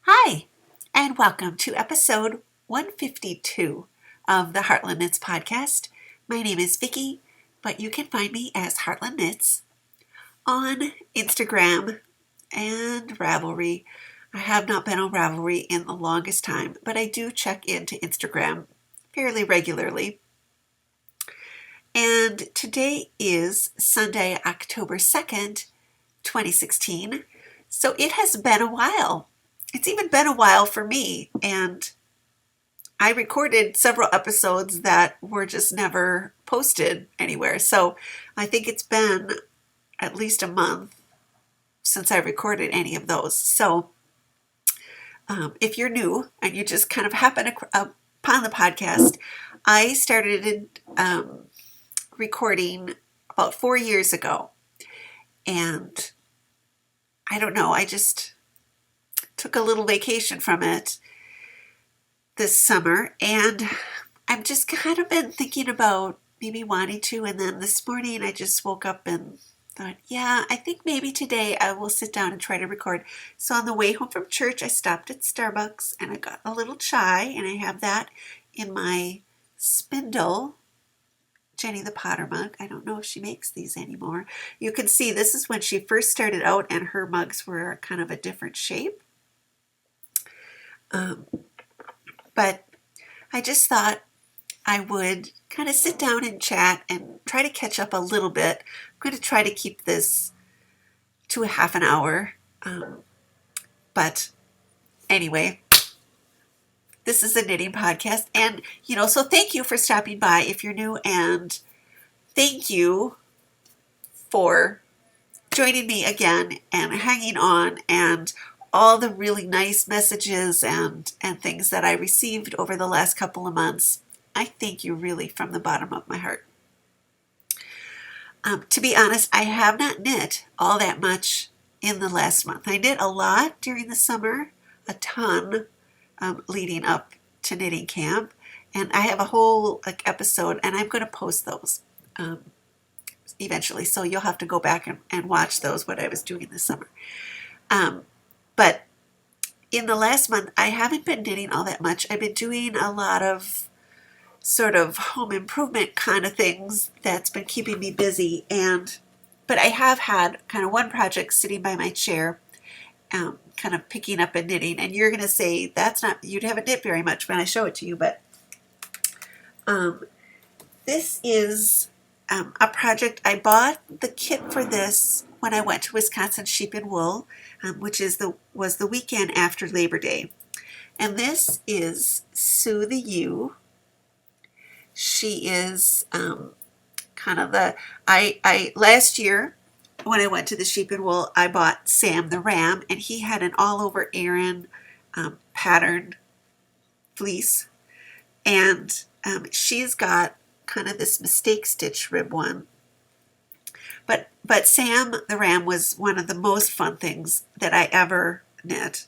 Hi, and welcome to episode 152 of the Heartland Knits podcast. My name is Vicki, but you can find me as Heartland Knits on Instagram and Ravelry. I have not been on Ravelry in the longest time, but I do check into Instagram fairly regularly. And today is Sunday, October 2nd, 2016. So it has been a while. It's even been a while for me, and I recorded several episodes that were just never posted anywhere. So I think it's been at least a month since I recorded any of those. So if you're new and you just kind of happen upon the podcast, I started recording about 4 years ago. And I don't know, I just took a little vacation from it this summer, and I've just kind of been thinking about maybe wanting to, and then this morning I just woke up and thought, yeah, I think maybe today I will sit down and try to record. So on the way home from church, I stopped at Starbucks and I got a little chai, and I have that in my spindle Jenny the Potter mug. I don't know if she makes these anymore. You can see this is when she first started out, and her mugs were kind of a different shape. But I just thought I would kind of sit down and chat and try to catch up a little bit. I'm going to try to keep this to a half an hour. But anyway, this is a knitting podcast. And, so thank you for stopping by if you're new. And thank you for joining me again and hanging on, and all the really nice messages and things that I received over the last couple of months. I thank you really from the bottom of my heart. To be honest, I have not knit all that much in the last month. I knit a lot during the summer, a ton leading up to knitting camp. And I have a whole episode, and I'm going to post those eventually. So you'll have to go back and watch those, what I was doing this summer. But in the last month, I haven't been knitting all that much. I've been doing a lot of sort of home improvement kind of things that's been keeping me busy. But I have had kind of one project sitting by my chair, kind of picking up and knitting. And you're going to say, you'd haven't knit very much when I show it to you. But this is a project. I bought the kit for this when I went to Wisconsin Sheep and Wool, which was the weekend after Labor Day. And this is Sue the Ewe. She is kind of I last year when I went to the Sheep and Wool, I bought Sam the Ram, and he had an all over Aran patterned fleece. And she's got kind of this mistake stitch rib one. But Sam the Ram was one of the most fun things that I ever knit.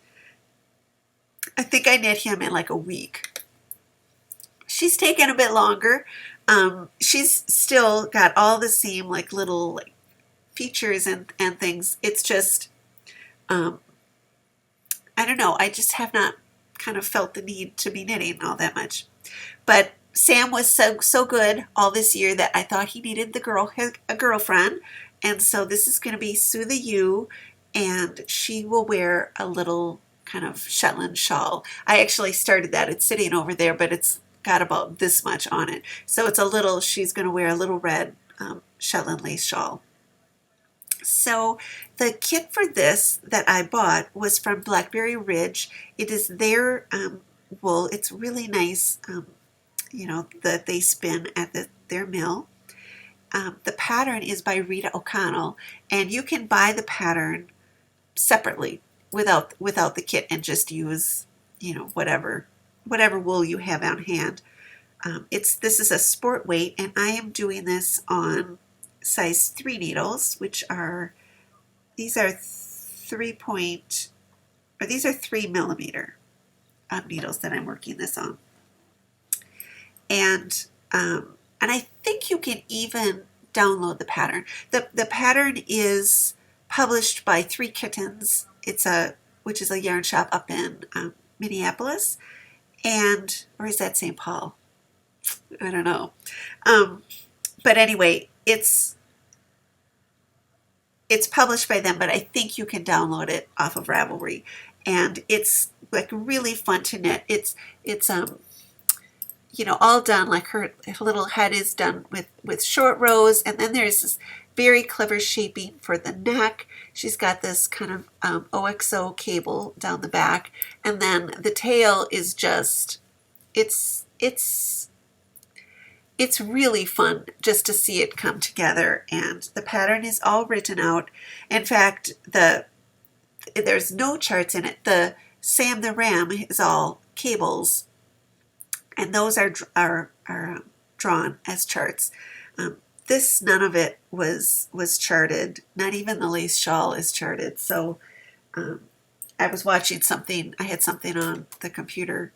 I think I knit him in like a week. She's taken a bit longer. She's still got all the same little features and things. It's just, I don't know. I just have not kind of felt the need to be knitting all that much. But Sam was so good all this year that I thought he needed a girlfriend. And so this is going to be Sue the Ewe, and she will wear a little kind of Shetland shawl. I actually started that. It's sitting over there, but it's got about this much on it. So she's going to wear a little red Shetland lace shawl. So the kit for this that I bought was from Blackberry Ridge. It is their wool. It's really nice, that they spin at their mill. The pattern is by Rita O'Connell, and you can buy the pattern separately without the kit and just use, whatever wool you have on hand. This is a sport weight, and I am doing this on size 3 needles, these are 3 millimeter needles that I'm working this on. And I think you can even download the pattern. The pattern is published by Three Kittens. It's a which is a yarn shop up in Minneapolis, or is that St. Paul? I don't know. But anyway, it's published by them, but I think you can download it off of Ravelry, and it's like really fun to knit. It's all done like her little head is done with short rows, and then there's this very clever shaping for the neck. She's got this kind of OXO cable down the back, and then the tail is just it's really fun just to see it come together, and the pattern is all written out. In fact, there's no charts in it. The Sam the Ram is all cables, and those are drawn as charts. None of it was charted. Not even the lace shawl is charted. So I was watching something. I had something on the computer.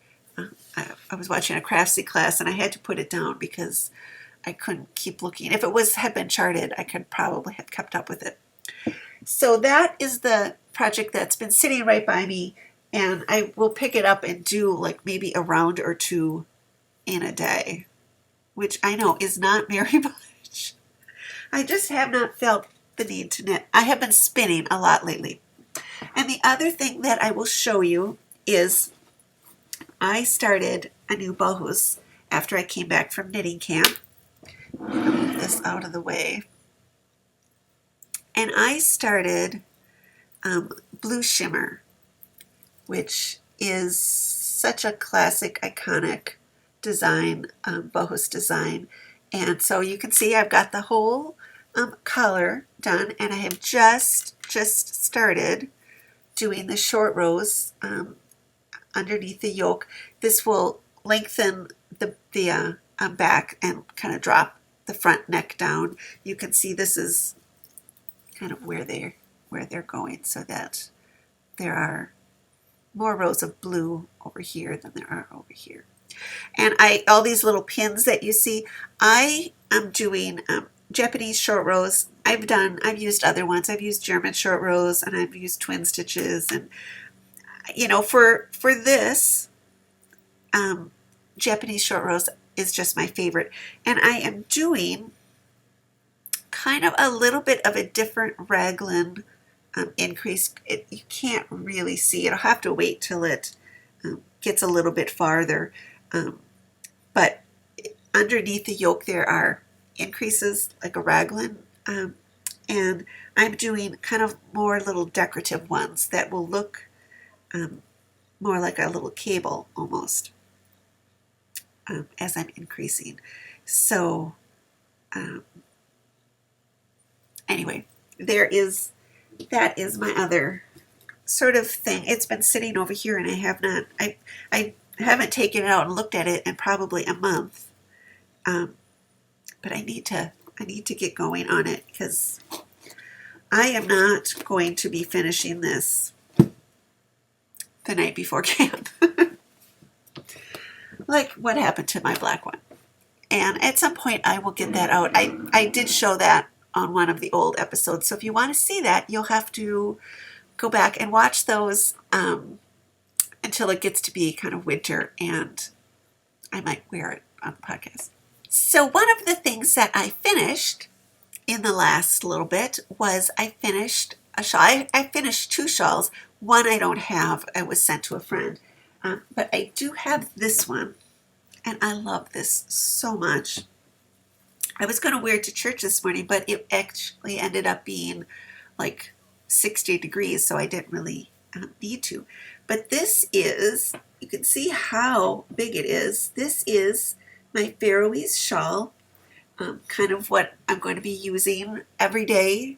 I was watching a Craftsy class, and I had to put it down because I couldn't keep looking. If it had been charted, I could probably have kept up with it. So that is the project that's been sitting right by me, and I will pick it up and do like maybe a round or two in a day, which I know is not very much. I just have not felt the need to knit. I have been spinning a lot lately. And the other thing that I will show you is I started a new bohus after I came back from knitting camp. I'm going to move this out of the way. And I started Blue Shimmer, which is such a classic, iconic design, bohus design. And so you can see I've got the whole collar done, and I have just started doing the short rows underneath the yoke. This will lengthen the back and kind of drop the front neck down. You can see this is kind of where they're going, so that there are more rows of blue over here than there are over here. And all these little pins that you see, I am doing Japanese short rows. I've used other ones. I've used German short rows, and I've used twin stitches, and for this, Japanese short rows is just my favorite. And I am doing kind of a little bit of a different raglan increase. You can't really see it. I'll have to wait till it gets a little bit farther. But underneath the yoke there are increases like a raglan. And I'm doing kind of more little decorative ones that will look more like a little cable almost as I'm increasing. So anyway, that is my other sort of thing. It's been sitting over here, and I haven't taken it out and looked at it in probably a month. But I need to get going on it, because I am not going to be finishing this the night before camp. Like what happened to my black one. And at some point I will get that out. I did show that on one of the old episodes. So if you want to see that, you'll have to go back and watch those until it gets to be kind of winter, and I might wear it on the podcast. So one of the things that I finished in the last little bit was I finished a shawl. I finished two shawls. One I don't have. I was sent to a friend. But I do have this one, and I love this so much. I was going to wear it to church this morning, but it actually ended up being like 60 degrees, so I didn't really need to. But this is, you can see how big it is. This is my Faroese shawl, kind of what I'm going to be using every day,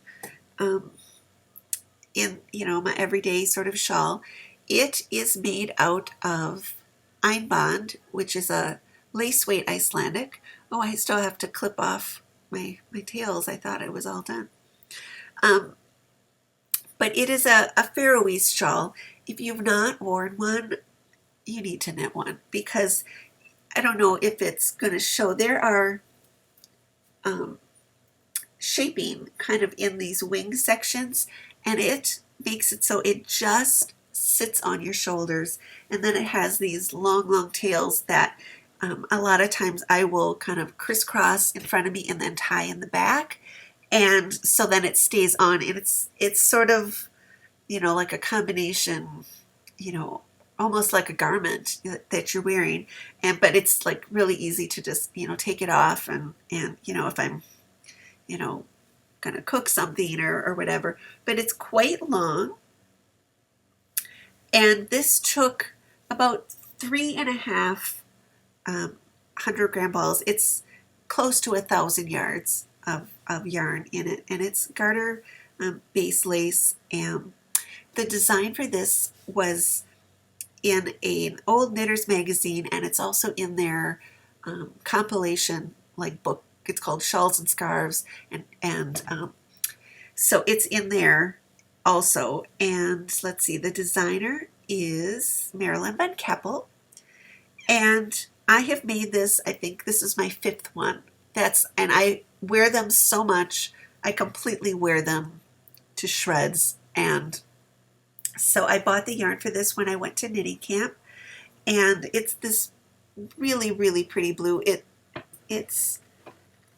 in my everyday sort of shawl. It is made out of Einbond, which is a lace weight Icelandic. Oh, I still have to clip off my tails. I thought it was all done. But it is a Faroese shawl. If you've not worn one, you need to knit one, because I don't know if it's going to show. There are shaping kind of in these wing sections, and it makes it so it just sits on your shoulders, and then it has these long tails that a lot of times I will kind of crisscross in front of me and then tie in the back, and so then it stays on, and it's sort of, like a combination, you know, almost like a garment that you're wearing, but it's like really easy to just, take it off, and if I'm, you know, gonna cook something or whatever. But it's quite long, and this took about 3.5 100-gram balls. It's close to 1,000 yards of yarn in it, and it's garter base lace. And the design for this was in an old Knitters magazine, and it's also in their compilation like book. It's called Shawls and Scarves, and so it's in there also. And let's see, the designer is Marilyn Van Keppel, and I have made this. I think this is my 5th one. And I wear them so much, I completely wear them to shreds. And so I bought the yarn for this when I went to knitting camp, and it's this really pretty blue. It's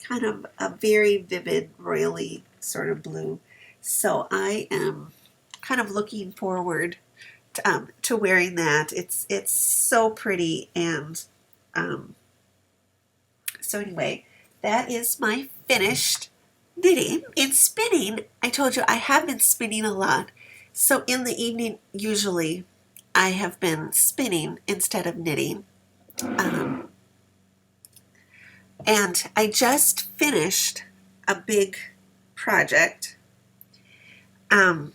kind of a very vivid royally sort of blue. So I am kind of looking forward to wearing that. It's so pretty. And so anyway, that is my finished knitting. In spinning, I told you I have been spinning a lot. So in the evening, usually, I have been spinning instead of knitting. And I just finished a big project. I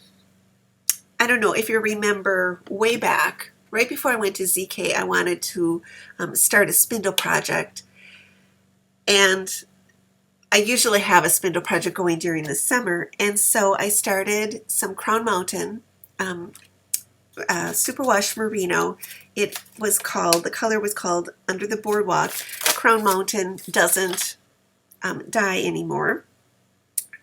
don't know if you remember way back, right before I went to ZK, I wanted to start a spindle project. And I usually have a spindle project going during the summer, and so I started some Crown Mountain Superwash Merino. The color was called Under the Boardwalk. Crown Mountain doesn't dye anymore,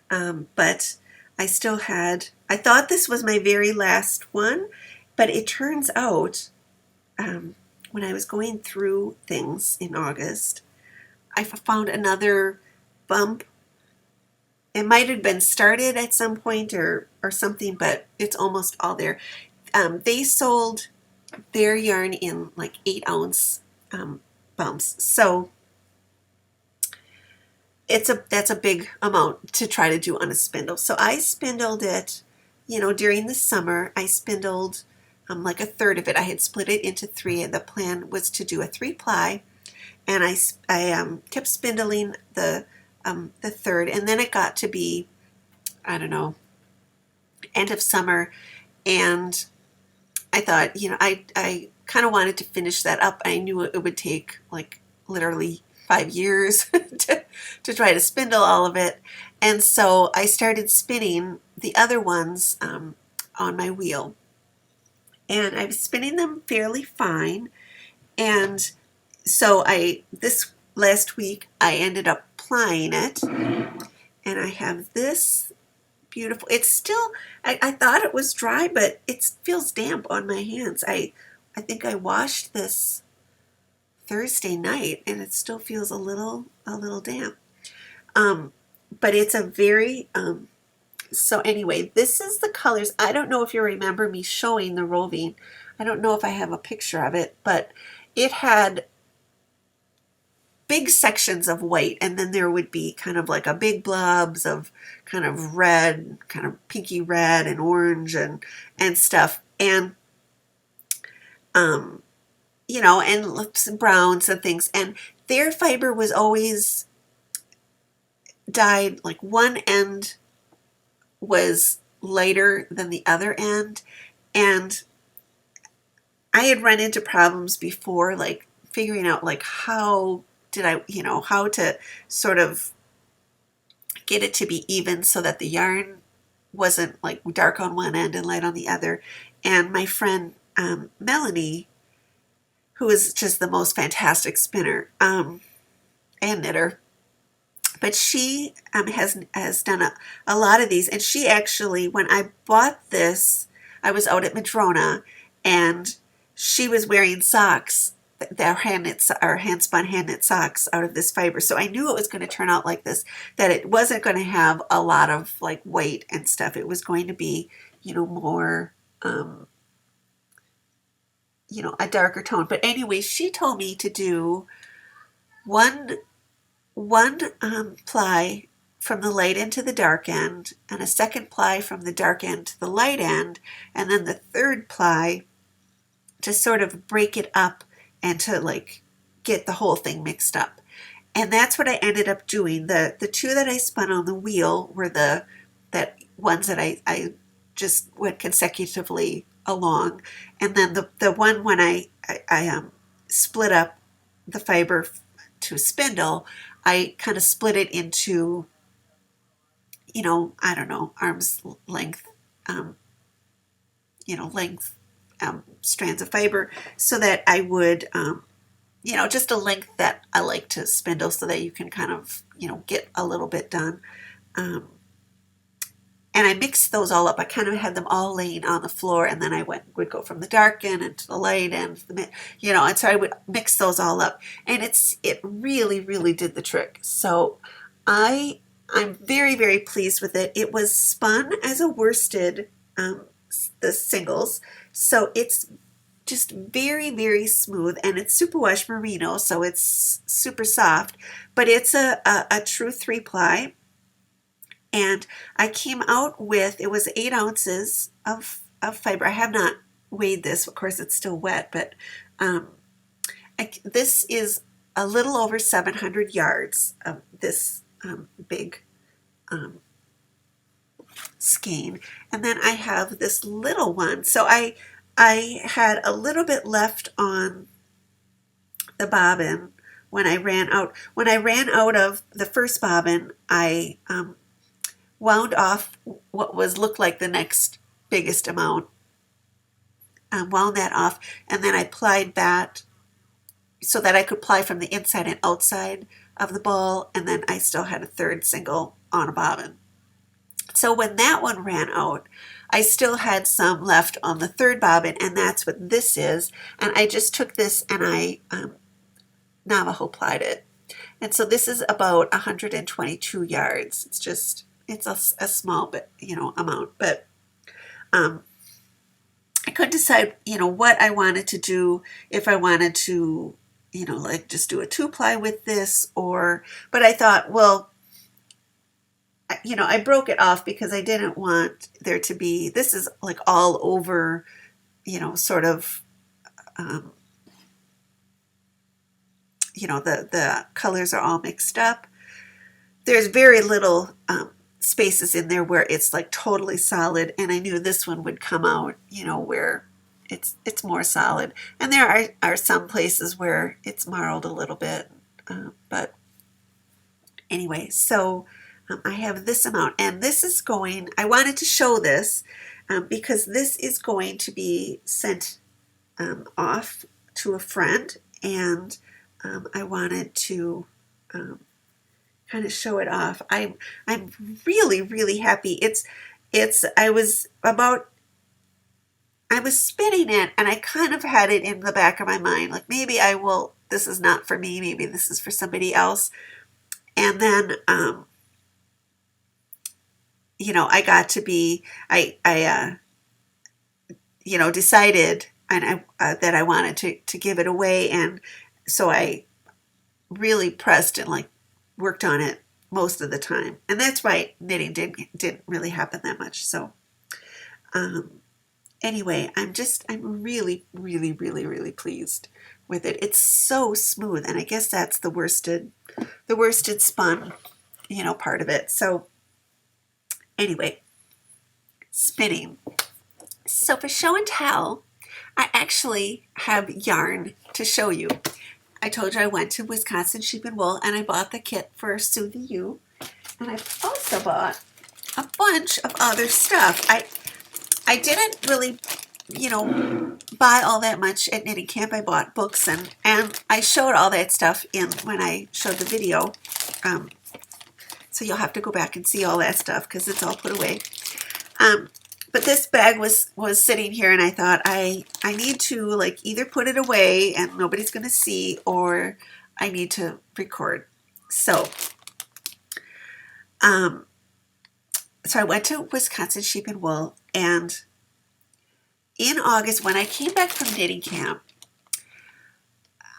but I still I thought this was my very last one, but it turns out when I was going through things in August, I found another bump. It might have been started at some point or something, but it's almost all there. They sold their yarn in like 8-ounce bumps, so that's a big amount to try to do on a spindle. So I spindled it, during the summer. I spindled like a third of it. I had split it into 3, and the plan was to do a 3-ply, and I kept spindling the third, and then it got to be, I don't know, end of summer, and I thought, I kind of wanted to finish that up. I knew it would take like literally 5 years to try to spindle all of it, and so I started spinning the other ones on my wheel, and I was spinning them fairly fine. And so this last week I ended up plying it, and I have this beautiful, it's still, I thought it was dry, but it feels damp on my hands. I think I washed this Thursday night, and it still feels a little damp. But it's a very, so anyway, this is the colors. I don't know if you remember me showing the roving. I don't know if I have a picture of it, but it had big sections of white, and then there would be kind of like a big blobs of kind of red, kind of pinky red and orange and stuff, and and some browns and things. And their fiber was always dyed, like one end was lighter than the other end, and I had run into problems before, like figuring out like how to sort of get it to be even so that the yarn wasn't like dark on one end and light on the other. And my friend Melanie, who is just the most fantastic spinner and knitter, but she has done a lot of these. And she actually, when I bought this, I was out at Madrona, and she was wearing socks, their hand spun hand knit socks out of this fiber. So I knew it was going to turn out like this, that it wasn't going to have a lot of like weight and stuff. It was going to be, more, a darker tone. But anyway, she told me to do one ply from the light end to the dark end, and a second ply from the dark end to the light end, and then the third ply to sort of break it up and to like get the whole thing mixed up. And that's what I ended up doing. The two that I spun on the wheel were that ones that I just went consecutively along, and then the one when I split up the fiber to spindle, I kind of split it into, I don't know, arm's length, length strands of fiber, so that I would, just a length that I like to spindle, so that you can kind of, get a little bit done. And I mixed those all up. I kind of had them all laying on the floor, and then I would go from the dark end into the light end, and so I would mix those all up, and it really, really did the trick. So I'm very, very pleased with it. It was spun as a worsted, the singles, so it's just very, very smooth, and it's superwash merino, so it's super soft, but it's a true 3-ply. And I came out with, it was 8 ounces of fiber. I have not weighed this. Of course, it's still wet, but this is a little over 700 yards of this big skein. And then I have this little one. So I had a little bit left on the bobbin when I ran out. When I ran out of the first bobbin, I wound off what looked like the next biggest amount, wound that off, and then I plied that so that I could ply from the inside and outside of the ball, and then I still had a third single on a bobbin. So when that one ran out, I still had some left on the third bobbin, and that's what this is. And I just took this and I Navajo plied it. And so this is about 122 yards. It's a small bit, amount, but I couldn't decide, what I wanted to do, if I wanted to, like just do a 2-ply with this, but I thought, well, I broke it off because I didn't want there to be, this is like all over, sort of, the colors are all mixed up. There's very little spaces in there where it's like totally solid, and I knew this one would come out, where it's more solid. And there are some places where it's marled a little bit, but anyway, so I have this amount, and this is going, I wanted to show this because this is going to be sent off to a friend, and I wanted to kind of show it off. I'm really, really happy. I was spinning it, and I kind of had it in the back of my mind, like maybe this is not for me, maybe this is for somebody else. And then I got to be, I decided and that I wanted to give it away, and so I really pressed and like worked on it most of the time, and that's why knitting didn't really happen that much. So anyway, I'm really, really, really, really pleased with it. It's so smooth, and I guess that's the worsted spun, part of it. So anyway, spinning. So for show and tell, I actually have yarn to show you. I told you I went to Wisconsin Sheep and Wool, and I bought the kit for Sue the U, and I also bought a bunch of other stuff. I didn't really, buy all that much at knitting camp. I bought books, and I showed all that stuff when I showed the video. So you'll have to go back and see all that stuff because it's all put away. but this bag was sitting here, and I thought I need to like either put it away and nobody's gonna see, or I need to record. So um, so I went to Wisconsin Sheep and Wool, and in August when I came back from knitting camp,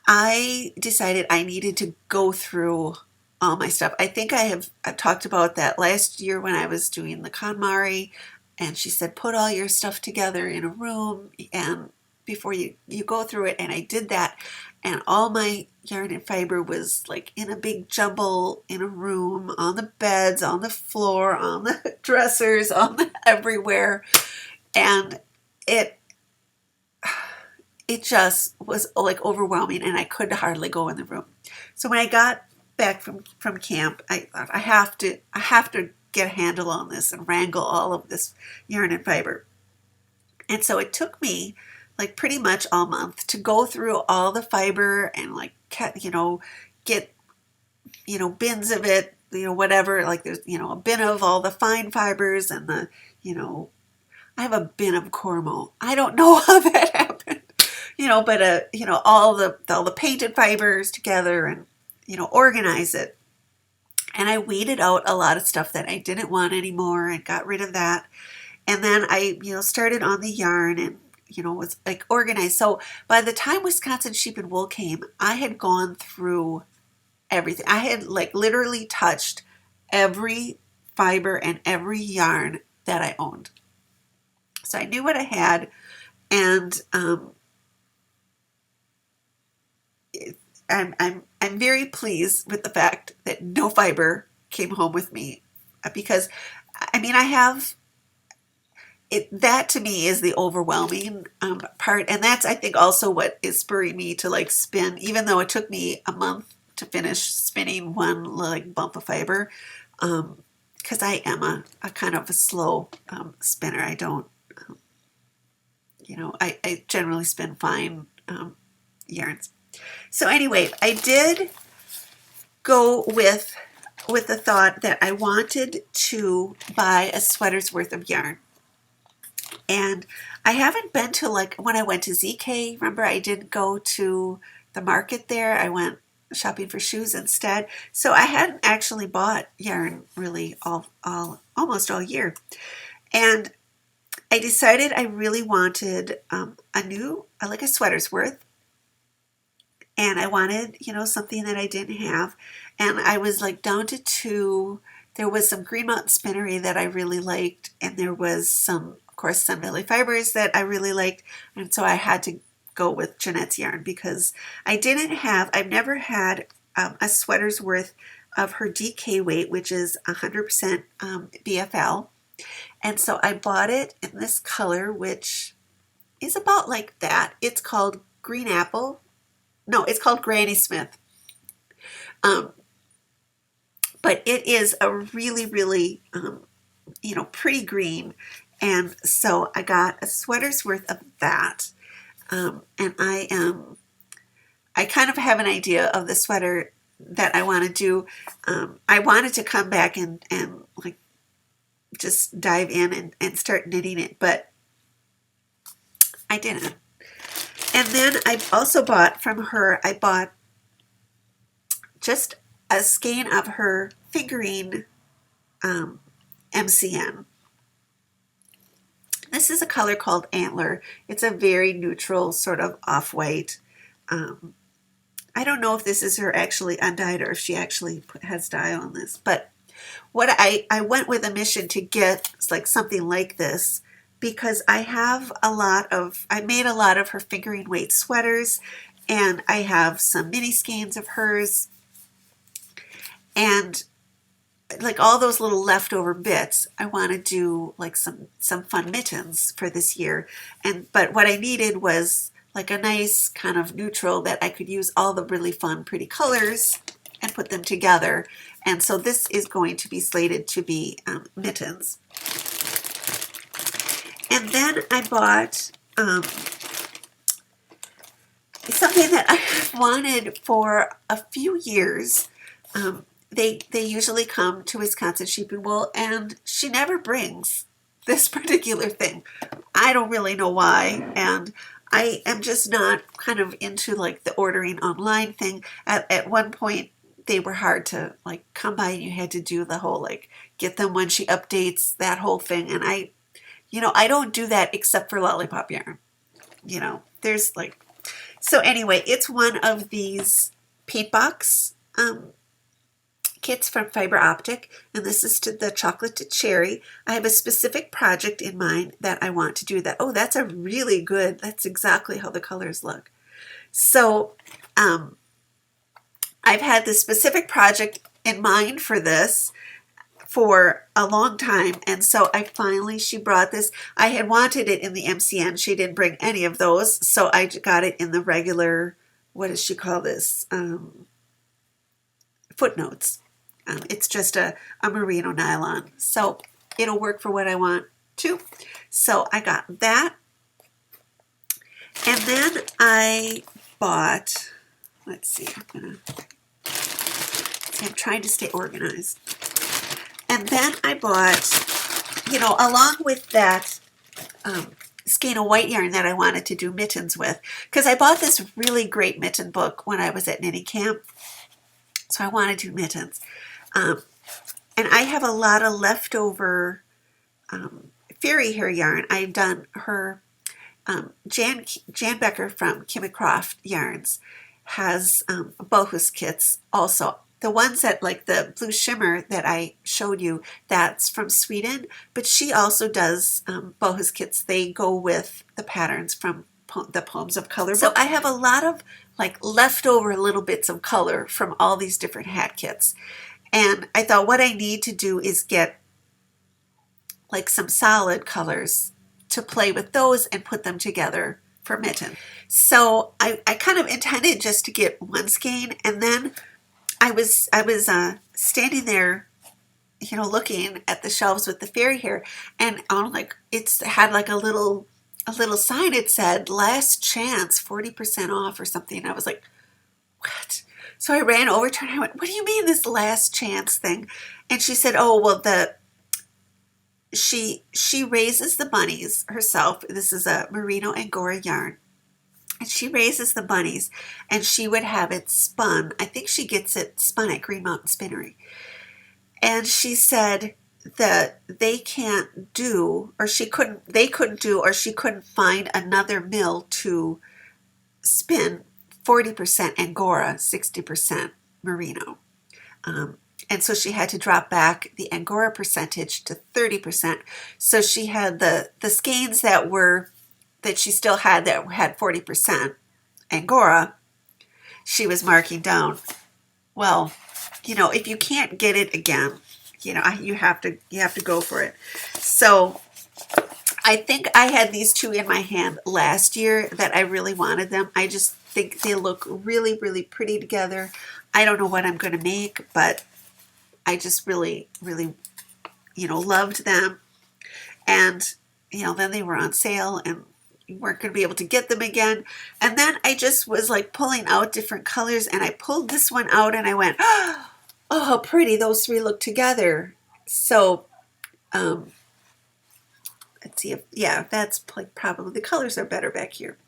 I decided I needed to go through all my stuff. I think I've talked about that last year when I was doing the KonMari, and she said put all your stuff together in a room and before you go through it, and I did that, and all my yarn and fiber was like in a big jumble in a room, on the beds, on the floor, on the dressers, everywhere, and it it just was like overwhelming, and I could hardly go in the room. So when I got back from camp, I thought I have to get a handle on this and wrangle all of this yarn and fiber. And so it took me like pretty much all month to go through all the fiber and like get bins of it, whatever, like there's a bin of all the fine fibers and the I have a bin of Cormo. I don't know how that happened. But all the painted fibers together and organize it. And I weeded out a lot of stuff that I didn't want anymore and got rid of that. And then I started on the yarn and was like organized. So by the time Wisconsin Sheep and Wool came, I had gone through everything. I had like literally touched every fiber and every yarn that I owned. So I knew what I had, and I'm very pleased with the fact that no fiber came home with me, because I mean I have it. That to me is the overwhelming part, and that's I think also what is spurring me to like spin, even though it took me a month to finish spinning one like bump of fiber, because I am a kind of a slow spinner. I don't, I generally spin fine yarns. So anyway, I did go with the thought that I wanted to buy a sweater's worth of yarn. And I haven't been to, like when I went to ZK, remember I did go to the market there. I went shopping for shoes instead. So I hadn't actually bought yarn really almost all year. And I decided I really wanted like a sweater's worth. And I wanted, something that I didn't have. And I was like down to two. There was some Green Mountain Spinnery that I really liked. And there was some, of course, Sun Valley Fibers that I really liked. And so I had to go with Jeanette's yarn because I've never had a sweater's worth of her DK weight, which is 100% BFL. And so I bought it in this color, which is about like that. It's called Green Apple. No, it's called Granny Smith. But it is a really, really, pretty green. And so I got a sweater's worth of that. And I kind of have an idea of the sweater that I want to do. I wanted to come back and like just dive in and start knitting it, but I didn't. And then I also bought from her, I bought just a skein of her figurine MCN. This is a color called Antler. It's a very neutral sort of off-white. I don't know if this is her actually undyed or if she actually has dye on this, but what I went with a mission to get like something like this, because I made a lot of her figurine weight sweaters, and I have some mini skeins of hers, and like all those little leftover bits, I want to do like some fun mittens for this year. But what I needed was like a nice kind of neutral that I could use all the really fun, pretty colors and put them together. And so this is going to be slated to be mittens. And then I bought something that I've wanted for a few years. They usually come to Wisconsin Sheep and Wool, and she never brings this particular thing. I don't really know why, and I am just not kind of into like the ordering online thing. At one point, they were hard to like come by, and you had to do the whole like get them when she updates, that whole thing. And I don't do that except for lollipop yarn. There's like, so anyway, it's one of these paint box kits from Fiber Optic, and this is to the chocolate to cherry. I have a specific project in mind that I want to do that. Oh, that's a really good, that's exactly how the colors look. So I've had this specific project in mind for this for a long time, and so she brought this. I had wanted it in the MCN. She didn't bring any of those, so I got it in the regular, what does she call this? Footnotes. It's just a merino nylon, so it'll work for what I want to. So I got that, and then I bought, let's see, I'm trying to stay organized. And then I bought, along with that skein of white yarn that I wanted to do mittens with, because I bought this really great mitten book when I was at knitting camp, so I want to do mittens. And I have a lot of leftover fairy hair yarn. I've done her, Jan Becker from Kim Croft Yarns has bohus kits also. The ones that, like the blue shimmer that I showed you, that's from Sweden, but she also does bohus kits. They go with the patterns from the Poems of Color book. So I have a lot of like leftover little bits of color from all these different hat kits. And I thought what I need to do is get like some solid colors to play with those and put them together for mitten. So I kind of intended just to get one skein, and then I was standing there, looking at the shelves with the fairy hair, and it's had like a little sign. It said last chance, 40% off or something. And I was like, what? So I ran over to her and I went, what do you mean this last chance thing? And she said, oh, well, she raises the bunnies herself. This is a merino angora yarn. And she raises the bunnies, and she would have it spun. I think she gets it spun at Green Mountain Spinnery. And she said that they couldn't do, or she couldn't find another mill to spin 40% angora, 60% merino. And so she had to drop back the angora percentage to 30%. So she had the skeins that she still had that had 40% angora, she was marking down. Well, if you can't get it again, you have to go for it. So I think I had these two in my hand last year that I really wanted them. I just think they look really, really pretty together. I don't know what I'm going to make, but I just really, really, loved them. And, then they were on sale and you weren't going to be able to get them again. And then I just was like pulling out different colors, and I pulled this one out and I went, oh, how pretty those three look together. So, let's see that's like probably the colors are better back here.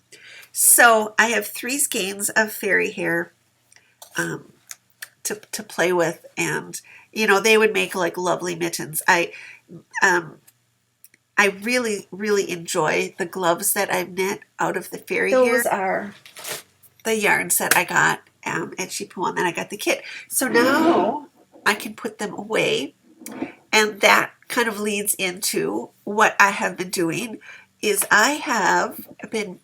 So I have 3 skeins of fairy hair to play with, and they would make like lovely mittens. I really, really enjoy the gloves that I've knit out of the fairy hair. Those are the yarns that I got at Sheep and Wool, and then I got the kit. So now I can put them away, and that kind of leads into what I have been doing. Is I have been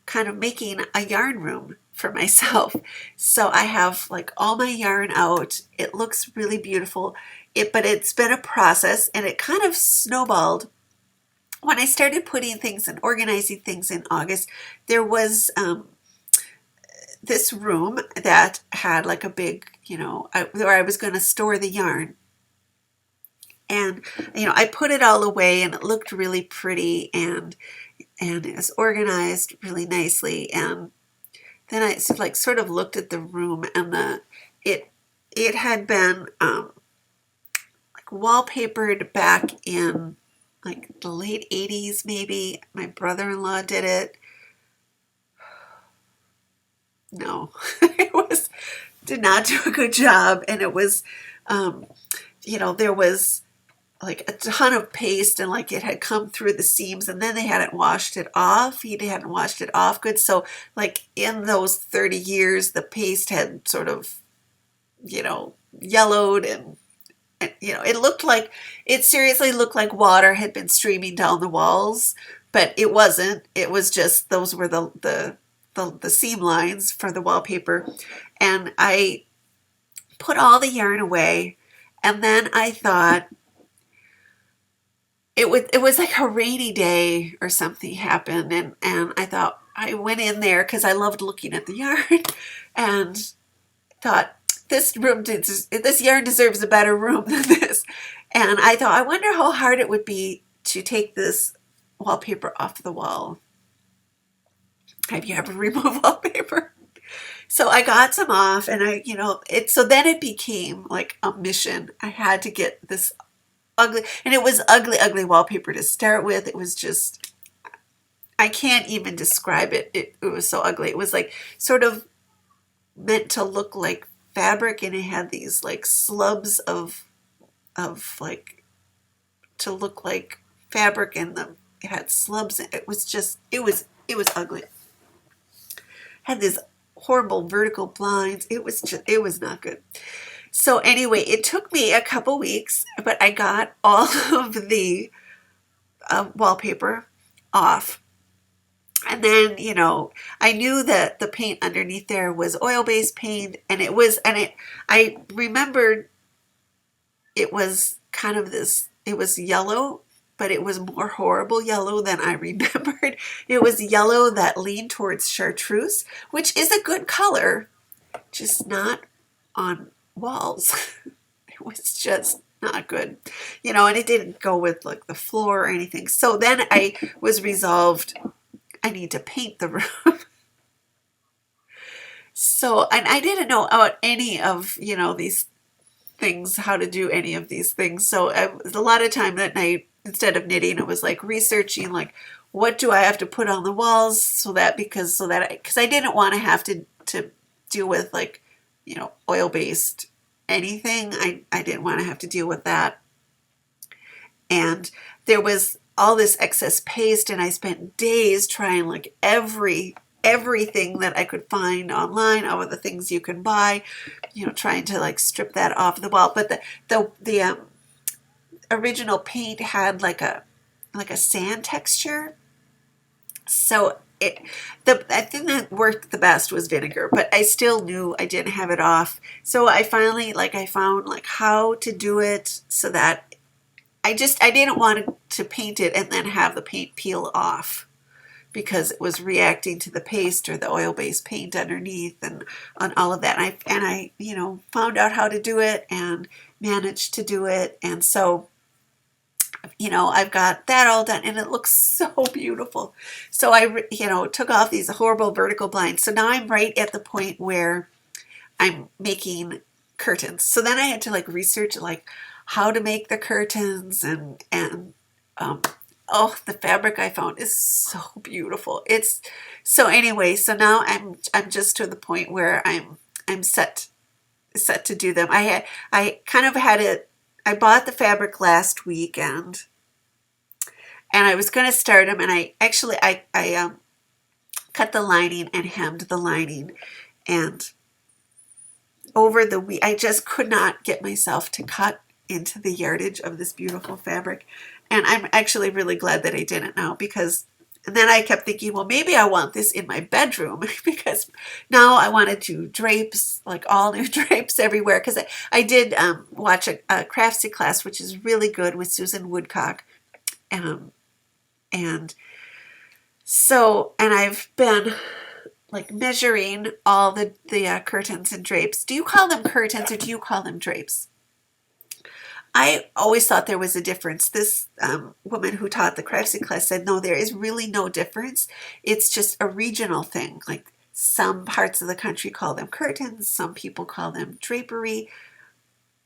kind of making a yarn room for myself. So I have like all my yarn out. It looks really beautiful. But it's been a process, and it kind of snowballed. When I started putting things and organizing things in August, there was this room that had like a big, where I was going to store the yarn. And, I put it all away, and it looked really pretty, and it was organized really nicely. And then I sort of looked at the room, and it had been wallpapered back in like the late 80s maybe. My brother-in-law did it. No, it was did not do a good job, and it was, um, there was like a ton of paste, and like it had come through the seams, and then they hadn't washed it off. He hadn't washed it off good, so like in those 30 years, the paste had sort of, yellowed, and it looked like it seriously looked like water had been streaming down the walls, but it wasn't. It was just those were the seam lines for the wallpaper, and I put all the yarn away, and then I thought it was like a rainy day or something happened, and I thought I went in there because I loved looking at the yarn and thought this yarn deserves a better room than this. And I thought, I wonder how hard it would be to take this wallpaper off the wall. Have you ever removed wallpaper? So I got some off, and so then it became like a mission. I had to get this ugly, and it was ugly, ugly wallpaper to start with. It was just, I can't even describe it. It was so ugly. It was like sort of meant to look like fabric, and it had these like slubs of like to look like fabric, and it had slubs. It was just it was ugly. Had these horrible vertical blinds. It was not good. So anyway, it took me a couple weeks, but I got all of the wallpaper off. And then, I knew that the paint underneath there was oil-based paint, and I remembered it was kind of it was yellow, but it was more horrible yellow than I remembered. It was yellow that leaned towards chartreuse, which is a good color, just not on walls. It was just not good, and it didn't go with like the floor or anything. So then I was resolved, I need to paint the room. So, and I didn't know about any of, these things, how to do any of these things. So a lot of time that night, instead of knitting, it was like researching, like, what do I have to put on the walls because I didn't want to have to deal with like, oil-based anything. I didn't want to have to deal with that. And there was all this excess paste, and I spent days trying like everything that I could find online, all of the things you can buy, trying to like strip that off the wall. But the original paint had like a sand texture, so I think that worked the best was vinegar, but I still knew I didn't have it off. So I finally I found like how to do it so that I didn't want to paint it and then have the paint peel off, because it was reacting to the paste or the oil-based paint underneath and on all of that. And I found out how to do it and managed to do it. And so, I've got that all done, and it looks so beautiful. So I, took off these horrible vertical blinds. So now I'm right at the point where I'm making curtains. So then I had to like research like how to make the curtains, and oh, the fabric I found is so beautiful. It's so anyway. So now I'm just to the point where I'm set to do them. I kind of had it. I bought the fabric last weekend, and I was going to start them. And I actually I cut the lining and hemmed the lining, and over the week I just could not get myself to cut into the yardage of this beautiful fabric. And I'm actually really glad that I didn't now, because and then I kept thinking, well, maybe I want this in my bedroom, because now I wanted to drapes, like all new drapes everywhere. Because I did watch a Craftsy class, which is really good, with Susan Woodcock. And so, and I've been like measuring all the curtains and drapes. Do you call them curtains or do you call them drapes? I always thought there was a difference. This woman who taught the Craftsy class said, no, there is really no difference. It's just a regional thing. Like some parts of the country call them curtains. Some people call them drapery.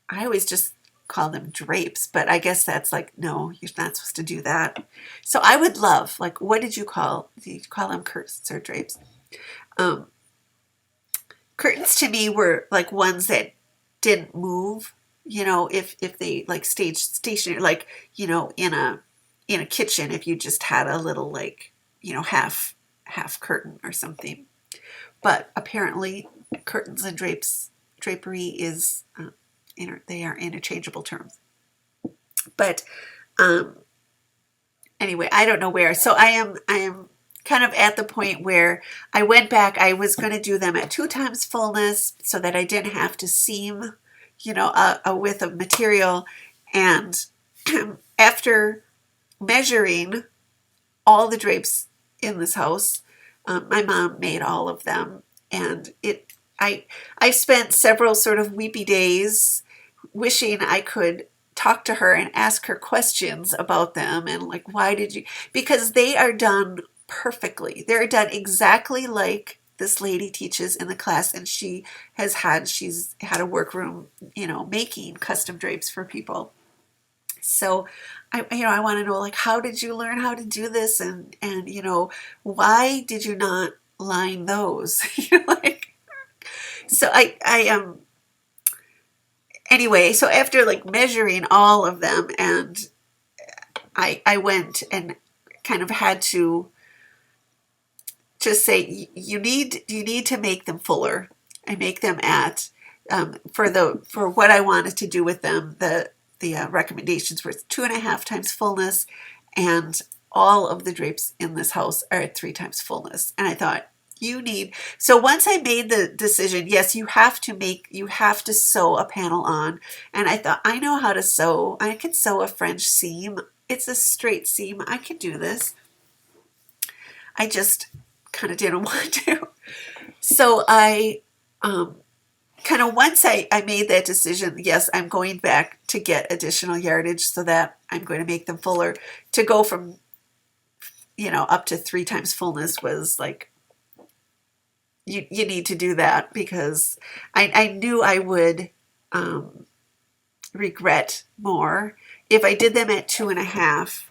I always just call them drapes, but I guess that's like, no, you're not supposed to do that. So I would love, like, what did you call them curtains or drapes? Um, Curtains to me were like ones that didn't move, if they like stayed stationary, like, in a kitchen, if you just had a little like, half curtain or something. But apparently curtains and drapery is, they are interchangeable terms. But um, anyway, I don't know where. So I am kind of at the point where I went back. I was going to do them at 2 times fullness so that I didn't have to seam, a width of material. And after measuring all the drapes in this house, my mom made all of them, and I spent several sort of weepy days wishing I could talk to her and ask her questions about them, and like, why did you, because they are done perfectly. They're done exactly like this lady teaches in the class, and she's had a workroom, making custom drapes for people. So I want to know, like, how did you learn how to do this, and why did you not line those? Like, so I anyway, so after like measuring all of them, and I went and kind of had to just say, you need to make them fuller. I make them at, for what I wanted to do with them. The recommendations were 2.5 times fullness, and all of the drapes in this house are at 3 times fullness. And I thought, so once I made the decision, yes, you have to sew a panel on. And I thought, I know how to sew. I can sew a French seam. It's a straight seam. I can do this. I just kind of didn't want to. So I kind of, once I made that decision, yes, I'm going back to get additional yardage so that I'm going to make them fuller. To go from, up to 3 times fullness was like, you need to do that, because I knew I would regret more if I did them at 2.5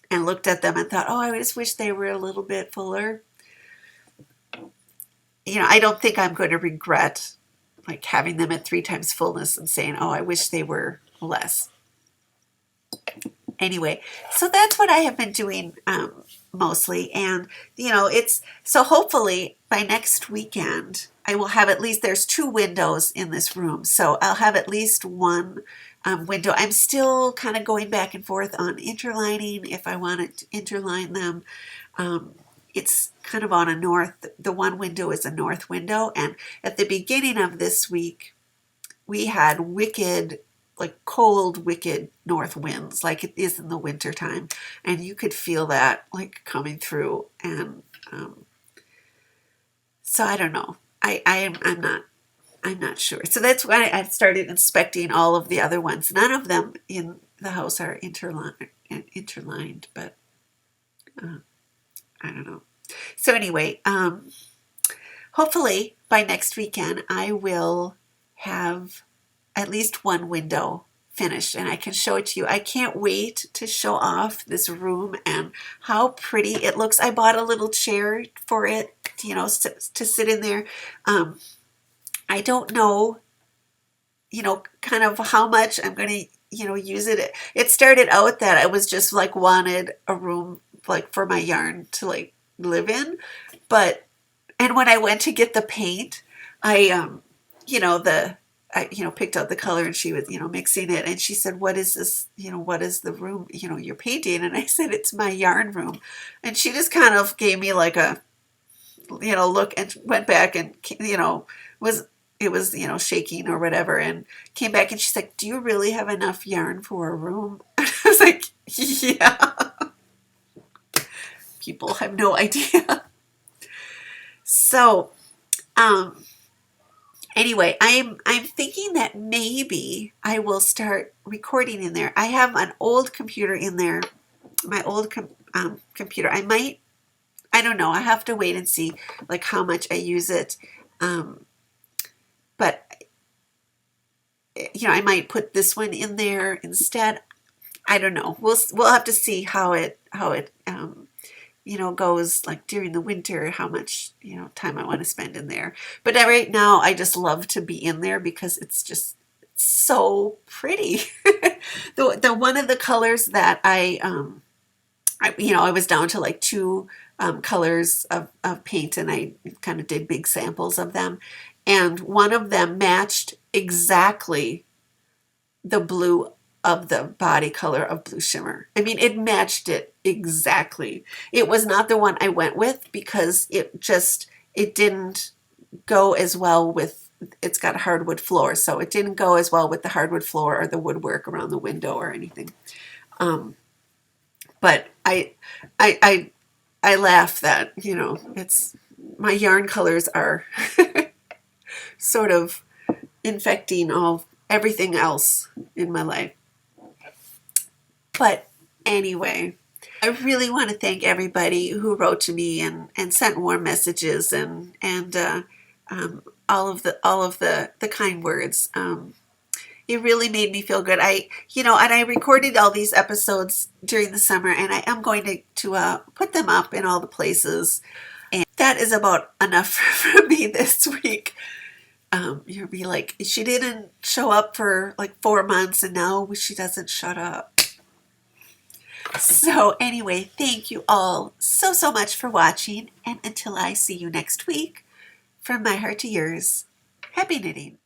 and looked at them and thought, oh, I just wish they were a little bit fuller. I don't think I'm going to regret like having them at 3 times fullness and saying, oh, I wish they were less. Anyway, so that's what I have been doing mostly. And, so hopefully by next weekend, I will have at least, there's 2 windows in this room. So I'll have at least one window. I'm still kind of going back and forth on interlining, if I want to interline them. It's kind of on a north, the one window is a north window. And at the beginning of this week, we had cold, wicked north winds, like it is in the winter time. And you could feel that like coming through. And so I don't know. I'm not sure. So that's why I started inspecting all of the other ones. None of them in the house are interlined, but I don't know. So anyway, hopefully by next weekend I will have at least one window finished and I can show it to you. I can't wait to show off this room and how pretty it looks. I bought a little chair for it, to sit in there. I don't know, kind of how much I'm going to, use it. It started out that I was just like wanted a room like for my yarn to like live in, and when I went to get the paint, I picked out the color and she was, mixing it, and she said, what is this, what is the room, you're painting? And I said, it's my yarn room. And she just kind of gave me like a, look, and went back and, was shaking or whatever, and came back and she's like, do you really have enough yarn for a room? And I was like, yeah. People have no idea. So, anyway, I'm thinking that maybe I will start recording in there. I have an old computer in there, my old computer. I don't know. I have to wait and see like how much I use it. But I might put this one in there instead. I don't know. We'll have to see how it goes like during the winter, how much, time I want to spend in there. But right now, I just love to be in there because it's just so pretty. The one of the colors that I was down to like two colors of paint, and I kind of did big samples of them. And one of them matched exactly the blue of the body color of Blue Shimmer. I mean, it matched it exactly. It was not the one I went with because it didn't go as well with, it's got a hardwood floor, so it didn't go as well with the hardwood floor or the woodwork around the window or anything. Um, but I laugh that, it's my yarn colors are sort of infecting everything else in my life. But anyway, I really want to thank everybody who wrote to me and sent warm messages and all of the kind words. It really made me feel good. And I recorded all these episodes during the summer, and I am going to put them up in all the places. And that is about enough for me this week. You'll be like, she didn't show up for like 4 months, and now she doesn't shut up. So anyway, thank you all so, so much for watching. And until I see you next week, from my heart to yours, happy knitting.